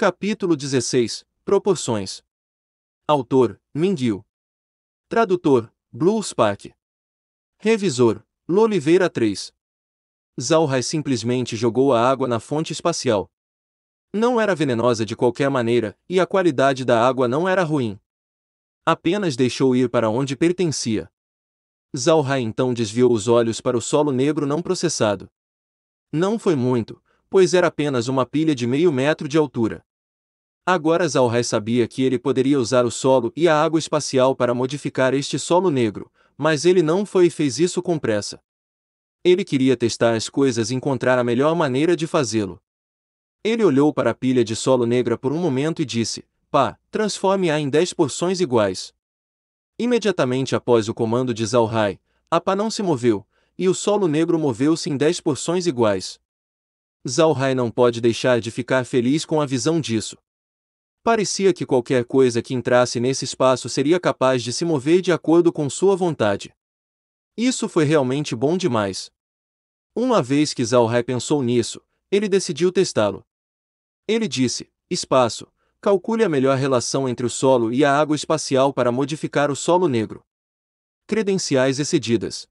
Capítulo 16. Proporções. Autor: Minguiu. Tradutor: Blue Spark. Revisor: Loliveira 3. Zalhai simplesmente jogou a água na fonte espacial. Não era venenosa de qualquer maneira, e a qualidade da água não era ruim. Apenas deixou ir para onde pertencia. Zalhai então desviou os olhos para o solo negro não processado. Não foi muito, pois era apenas uma pilha de meio metro de altura. Agora Zalhai sabia que ele poderia usar o solo e a água espacial para modificar este solo negro, mas ele não foi e fez isso com pressa. Ele queria testar as coisas e encontrar a melhor maneira de fazê-lo. Ele olhou para a pilha de solo negra por um momento e disse: "Pá, transforme-a em 10 porções iguais." Imediatamente após o comando de Zalhai, a pá não se moveu, e o solo negro moveu-se em 10 porções iguais. Zalhai não pode deixar de ficar feliz com a visão disso. Parecia que qualquer coisa que entrasse nesse espaço seria capaz de se mover de acordo com sua vontade. Isso foi realmente bom demais. Uma vez que Zalhai pensou nisso, ele decidiu testá-lo. Ele disse: "Espaço, calcule a melhor relação entre o solo e a água espacial para modificar o solo negro." Credenciais excedidas.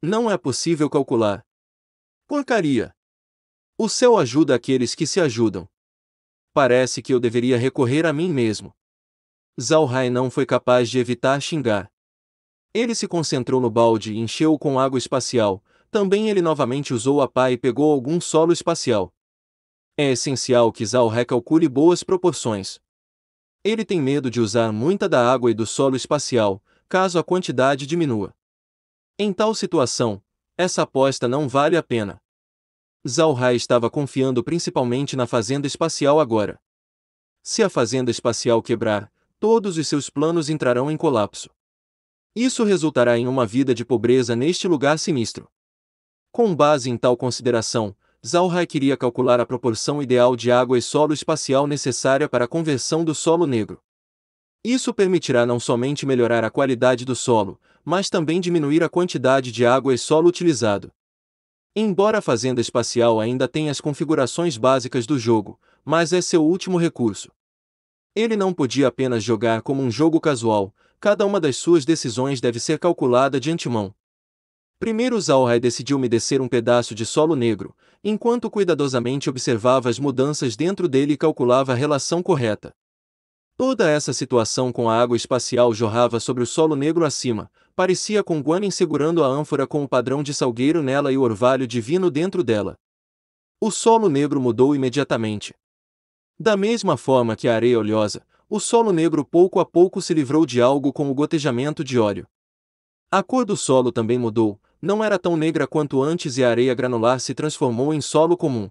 Não é possível calcular. Porcaria. O céu ajuda aqueles que se ajudam. Parece que eu deveria recorrer a mim mesmo. Zalhai não foi capaz de evitar xingar. Ele se concentrou no balde e encheu-o com água espacial. Também ele novamente usou a pá e pegou algum solo espacial. É essencial que Zalhai calcule boas proporções. Ele tem medo de usar muita da água e do solo espacial, caso a quantidade diminua. Em tal situação, essa aposta não vale a pena. Zalhai estava confiando principalmente na fazenda espacial agora. Se a fazenda espacial quebrar, todos os seus planos entrarão em colapso. Isso resultará em uma vida de pobreza neste lugar sinistro. Com base em tal consideração, Zalhai queria calcular a proporção ideal de água e solo espacial necessária para a conversão do solo negro. Isso permitirá não somente melhorar a qualidade do solo, mas também diminuir a quantidade de água e solo utilizado. Embora a fazenda espacial ainda tenha as configurações básicas do jogo, mas é seu último recurso. Ele não podia apenas jogar como um jogo casual, cada uma das suas decisões deve ser calculada de antemão. Primeiro Zalhai decidiu umedecer um pedaço de solo negro, enquanto cuidadosamente observava as mudanças dentro dele e calculava a relação correta. Toda essa situação com a água espacial jorrava sobre o solo negro acima, parecia com Guanin segurando a ânfora com o padrão de salgueiro nela e o orvalho divino dentro dela. O solo negro mudou imediatamente. Da mesma forma que a areia oleosa, o solo negro pouco a pouco se livrou de algo com o gotejamento de óleo. A cor do solo também mudou, não era tão negra quanto antes e a areia granular se transformou em solo comum.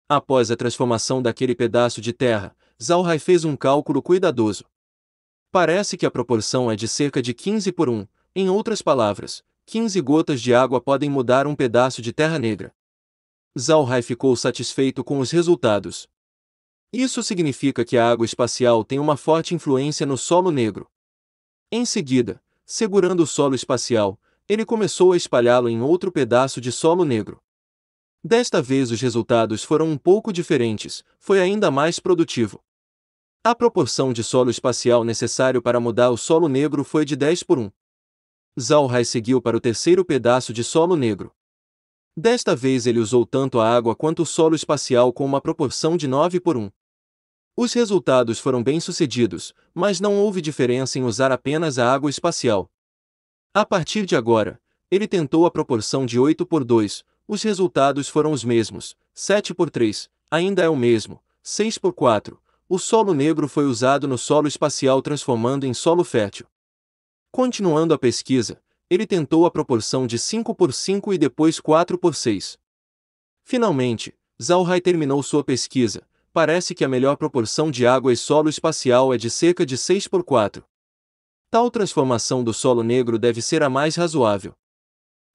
Após a transformação daquele pedaço de terra, Zalhai fez um cálculo cuidadoso. Parece que a proporção é de cerca de 15:1, em outras palavras, 15 gotas de água podem mudar um pedaço de terra negra. Zalhai ficou satisfeito com os resultados. Isso significa que a água espacial tem uma forte influência no solo negro. Em seguida, segurando o solo espacial, ele começou a espalhá-lo em outro pedaço de solo negro. Desta vez os resultados foram um pouco diferentes, foi ainda mais produtivo. A proporção de solo espacial necessário para mudar o solo negro foi de 10:1. Zalhai seguiu para o terceiro pedaço de solo negro. Desta vez ele usou tanto a água quanto o solo espacial com uma proporção de 9:1. Os resultados foram bem-sucedidos, mas não houve diferença em usar apenas a água espacial. A partir de agora, ele tentou a proporção de 8:2, os resultados foram os mesmos, 7:3, ainda é o mesmo, 6:4, o solo negro foi usado no solo espacial transformando em solo fértil. Continuando a pesquisa, ele tentou a proporção de 5:5 e depois 4:6. Finalmente, Zalhai terminou sua pesquisa. Parece que a melhor proporção de água e solo espacial é de cerca de 6:4. Tal transformação do solo negro deve ser a mais razoável.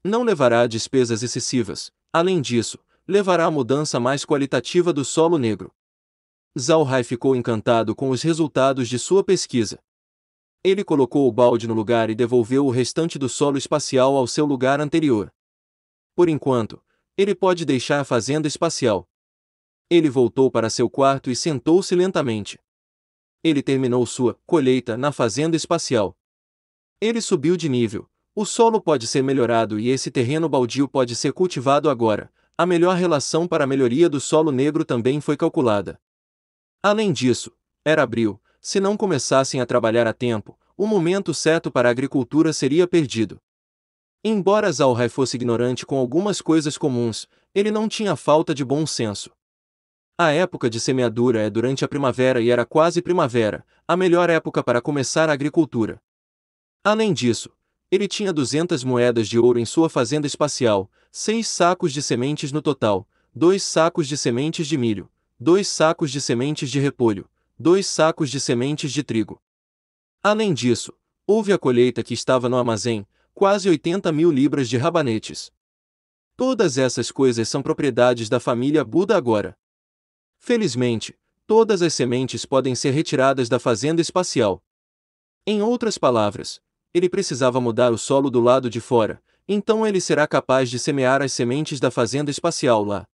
Não levará a despesas excessivas, além disso, levará a mudança mais qualitativa do solo negro. Zalhai ficou encantado com os resultados de sua pesquisa. Ele colocou o balde no lugar e devolveu o restante do solo espacial ao seu lugar anterior. Por enquanto, ele pode deixar a fazenda espacial. Ele voltou para seu quarto e sentou-se lentamente. Ele terminou sua colheita na fazenda espacial. Ele subiu de nível. O solo pode ser melhorado e esse terreno baldio pode ser cultivado agora. A melhor relação para a melhoria do solo negro também foi calculada. Além disso, era abril. Se não começassem a trabalhar a tempo, o momento certo para a agricultura seria perdido. Embora Zalrai fosse ignorante com algumas coisas comuns, ele não tinha falta de bom senso. A época de semeadura é durante a primavera e era quase primavera, a melhor época para começar a agricultura. Além disso, ele tinha 200 moedas de ouro em sua fazenda espacial, 6 sacos de sementes no total, 2 sacos de sementes de milho, 2 sacos de sementes de repolho, 2 sacos de sementes de trigo. Além disso, houve a colheita que estava no armazém, quase 80.000 libras de rabanetes. Todas essas coisas são propriedades da família Buda agora. Felizmente, todas as sementes podem ser retiradas da fazenda espacial. Em outras palavras, ele precisava mudar o solo do lado de fora, então ele será capaz de semear as sementes da fazenda espacial lá.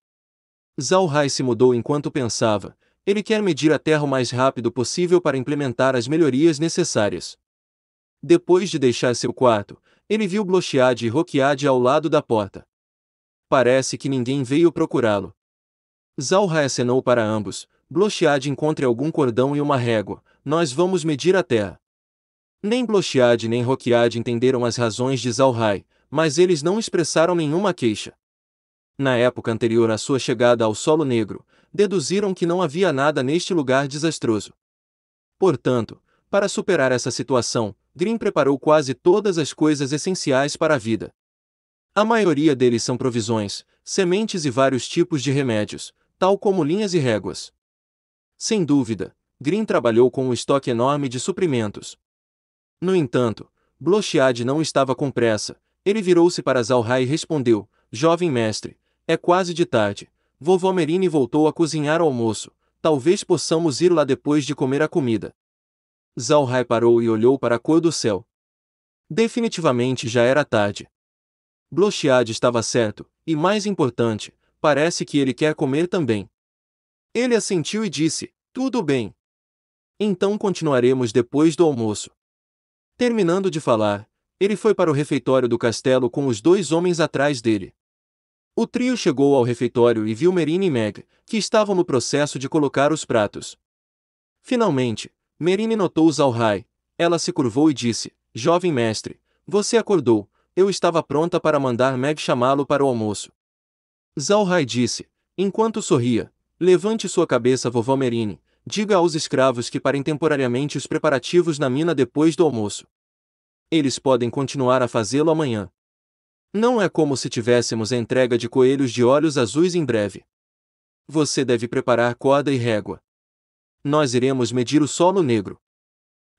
Zalrai se mudou enquanto pensava. Ele quer medir a terra o mais rápido possível para implementar as melhorias necessárias. Depois de deixar seu quarto, ele viu Blochiad e Roquiad ao lado da porta. Parece que ninguém veio procurá-lo. Zalrai acenou para ambos. Blochiad, encontre algum cordão e uma régua, nós vamos medir a terra. Nem Blochiad nem Roquiad entenderam as razões de Zalrai, mas eles não expressaram nenhuma queixa. Na época anterior à sua chegada ao solo negro, deduziram que não havia nada neste lugar desastroso. Portanto, para superar essa situação, Green preparou quase todas as coisas essenciais para a vida. A maioria deles são provisões, sementes e vários tipos de remédios, tal como linhas e réguas. Sem dúvida, Green trabalhou com um estoque enorme de suprimentos. No entanto, Blochiad não estava com pressa. Ele virou-se para Zalrai e respondeu: Jovem mestre, é quase de tarde. Vovó Merine voltou a cozinhar o almoço. Talvez possamos ir lá depois de comer a comida. Zalrai parou e olhou para a cor do céu. Definitivamente já era tarde. Blochiad estava certo, e mais importante, parece que ele quer comer também. Ele assentiu e disse: Tudo bem. Então continuaremos depois do almoço. Terminando de falar, ele foi para o refeitório do castelo com os 2 homens atrás dele. O trio chegou ao refeitório e viu Merine e Meg, que estavam no processo de colocar os pratos. Finalmente, Merine notou Zalrai. Ela se curvou e disse: Jovem mestre, você acordou, eu estava pronta para mandar Meg chamá-lo para o almoço. Zalrai disse, enquanto sorria: Levante sua cabeça, vovó Merine, diga aos escravos que parem temporariamente os preparativos na mina depois do almoço. Eles podem continuar a fazê-lo amanhã. Não é como se tivéssemos a entrega de coelhos de olhos azuis em breve. Você deve preparar corda e régua. Nós iremos medir o solo negro.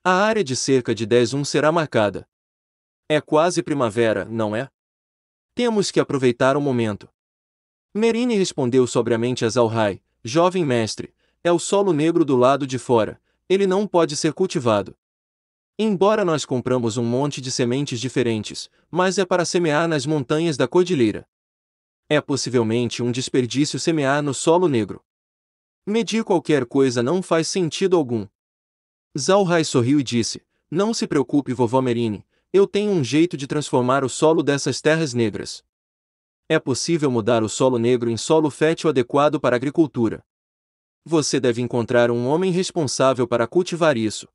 A área de cerca de 10 será marcada. É quase primavera, não é? Temos que aproveitar o momento. Merine respondeu sobriamente a Zalrai: Jovem mestre, é o solo negro do lado de fora, ele não pode ser cultivado. Embora nós compramos um monte de sementes diferentes, mas é para semear nas montanhas da cordilheira. É possivelmente um desperdício semear no solo negro. Medir qualquer coisa não faz sentido algum. Zalrai sorriu e disse: Não se preocupe, vovó Merine, eu tenho um jeito de transformar o solo dessas terras negras. É possível mudar o solo negro em solo fértil adequado para a agricultura. Você deve encontrar um homem responsável para cultivar isso.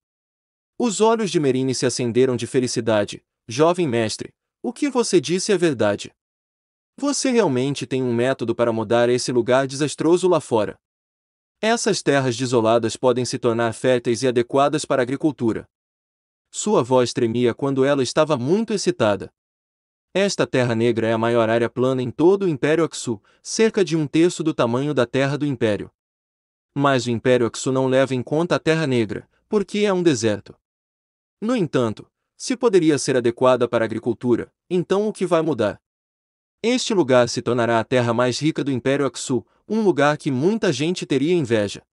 Os olhos de Merine se acenderam de felicidade. Jovem mestre, o que você disse é verdade. Você realmente tem um método para mudar esse lugar desastroso lá fora. Essas terras desoladas podem se tornar férteis e adequadas para a agricultura. Sua voz tremia quando ela estava muito excitada. Esta terra negra é a maior área plana em todo o Império Aksu, cerca de 1/3 do tamanho da terra do Império. Mas o Império Aksu não leva em conta a Terra Negra, porque é um deserto. No entanto, se poderia ser adequada para a agricultura, então o que vai mudar? Este lugar se tornará a terra mais rica do Império Aksu, um lugar que muita gente teria inveja.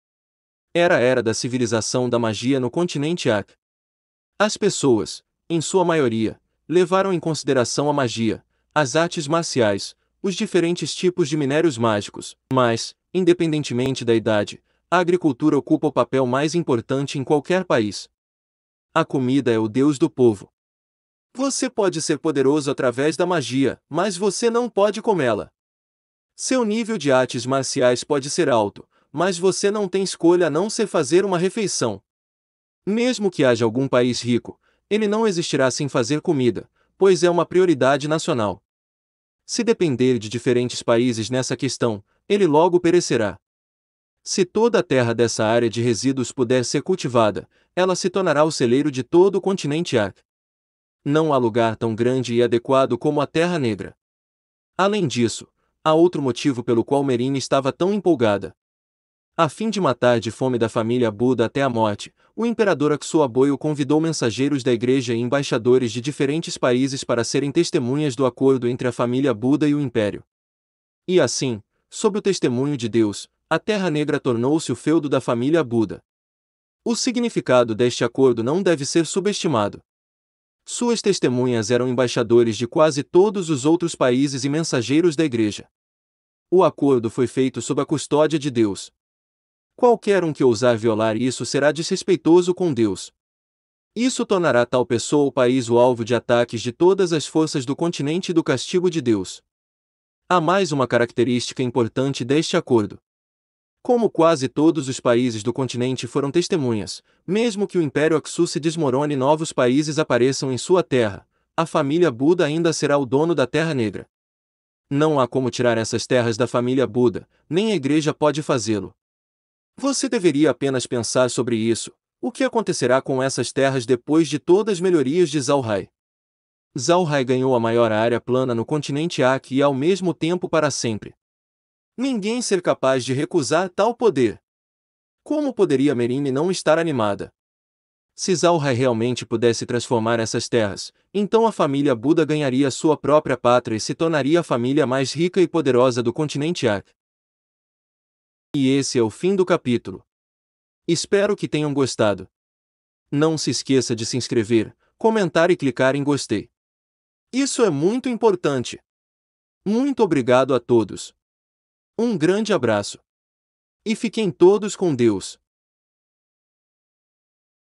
Era a era da civilização da magia no continente Ak. As pessoas, em sua maioria, levaram em consideração a magia, as artes marciais, os diferentes tipos de minérios mágicos, mas, independentemente da idade, a agricultura ocupa o papel mais importante em qualquer país. A comida é o Deus do povo. Você pode ser poderoso através da magia, mas você não pode comê-la. Seu nível de artes marciais pode ser alto, mas você não tem escolha a não ser fazer uma refeição. Mesmo que haja algum país rico, ele não existirá sem fazer comida, pois é uma prioridade nacional. Se depender de diferentes países nessa questão, ele logo perecerá. Se toda a terra dessa área de resíduos puder ser cultivada, ela se tornará o celeiro de todo o continente Ártico. Não há lugar tão grande e adequado como a Terra Negra. Além disso, há outro motivo pelo qual Meereen estava tão empolgada. A fim de matar de fome da família Buda até a morte, o imperador Aksuaboyo convidou mensageiros da igreja e embaixadores de diferentes países para serem testemunhas do acordo entre a família Buda e o império. E assim, sob o testemunho de Deus, a Terra Negra tornou-se o feudo da família Buda. O significado deste acordo não deve ser subestimado. Suas testemunhas eram embaixadores de quase todos os outros países e mensageiros da igreja. O acordo foi feito sob a custódia de Deus. Qualquer um que ousar violar isso será desrespeitoso com Deus. Isso tornará tal pessoa ou país o alvo de ataques de todas as forças do continente e do castigo de Deus. Há mais uma característica importante deste acordo. Como quase todos os países do continente foram testemunhas, mesmo que o Império Aksu se desmorone e novos países apareçam em sua terra, a família Buda ainda será o dono da Terra Negra. Não há como tirar essas terras da família Buda, nem a igreja pode fazê-lo. Você deveria apenas pensar sobre isso. O que acontecerá com essas terras depois de todas as melhorias de Zalhai? Zalhai ganhou a maior área plana no continente Ak e ao mesmo tempo para sempre. Ninguém ser capaz de recusar tal poder. Como poderia Meereen não estar animada? Se Zalhai realmente pudesse transformar essas terras, então a família Buda ganharia sua própria pátria e se tornaria a família mais rica e poderosa do continente Ak. E esse é o fim do capítulo. Espero que tenham gostado. Não se esqueça de se inscrever, comentar e clicar em gostei. Isso é muito importante. Muito obrigado a todos. Um grande abraço. E fiquem todos com Deus.